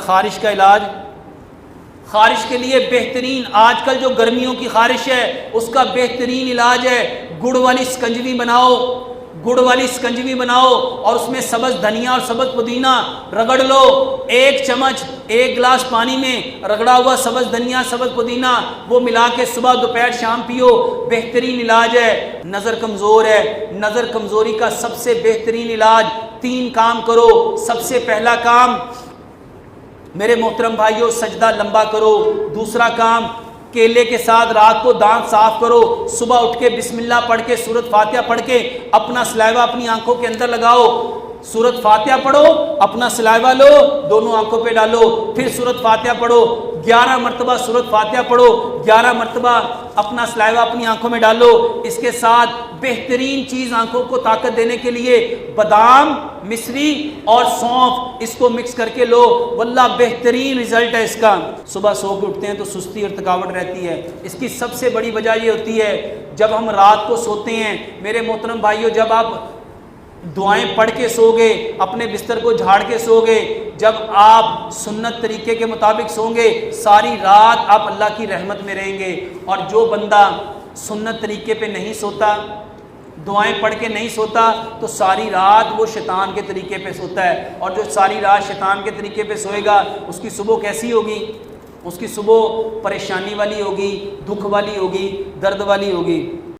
खारिश का इलाज, खारिश के लिए बेहतरीन, आजकल जो गर्मियों की खारिश है उसका बेहतरीन इलाज है गुड़ वाली शिकंजवी बनाओ। गुड़ वाली शिकंजवी बनाओ और उसमें सब्ज़ धनिया और सब्ज़ पुदीना रगड़ लो। एक चम्मच एक गिलास पानी में रगड़ा हुआ सब्ज़ धनिया सब्ज़ पुदीना वो मिला के सुबह दोपहर शाम पियो, बेहतरीन इलाज है। नज़र कमज़ोर है, नज़र कमज़ोरी का सबसे बेहतरीन इलाज, 3 काम करो। सबसे पहला काम मेरे मोहतरम भाइयों, सजदा लंबा करो। दूसरा काम, केले के साथ रात को दांत साफ करो। सुबह उठ के बिस्मिल्लाह पढ़ के सूरत फातिहा पढ़ के अपना सलाइवा अपनी आंखों के अंदर लगाओ। सूरत फातिहा पढ़ो, अपना सलाइवा लो, दोनों आंखों पे डालो, फिर सूरत फातिहा पढ़ो। 11 मरतबा सूरत फातिहा पढ़ो, 11 मरतबा अपना सलाइवा अपनी आंखों में डालो। इसके साथ बेहतरीन चीज़ आंखों को ताकत देने के लिए बादाम, मिश्री और सौंफ, इसको मिक्स करके लो। वल्लाह बेहतरीन रिजल्ट है इसका। सुबह सो के उठते हैं तो सुस्ती और थकावट रहती है। इसकी सबसे बड़ी वजह ये होती है जब हम रात को सोते हैं। मेरे मोहतरम भाइयों, जब आप दुआएं पढ़ के सोगे, अपने बिस्तर को झाड़ के सोगे, जब आप सुन्नत तरीके के मुताबिक सोंगे, सारी रात आप अल्लाह की रहमत में रहेंगे। और जो बंदा सुन्नत तरीके पे नहीं सोता, दुआएं पढ़ के नहीं सोता, तो सारी रात वो शैतान के तरीके पे सोता है। और जो सारी रात शैतान के तरीके पे सोएगा, उसकी सुबह कैसी होगी? उसकी सुबह परेशानी वाली होगी, दुख वाली होगी, दर्द वाली होगी।